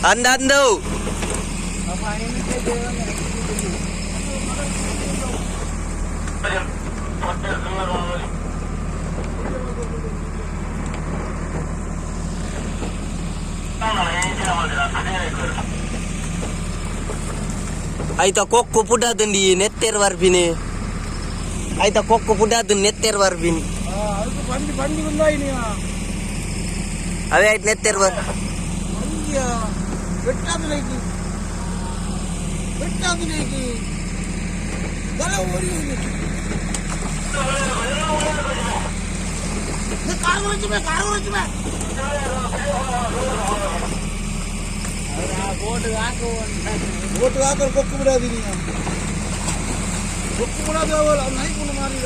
Andando. Aita kokko pudaten di netter warbine. Aita kokko pudaten netter warbine. அதுக்கு வண்டி வண்டி வந்தா Iniya Ave ait netter war. வண்டியா வெட்டாதுலைக்கு தல ஓடி கார் ஓடிச்சுமே போட்டு வாக்க கொக்கு விடாது நீங்க கொக்கு விடாது நைட் பண்ண மாதிரி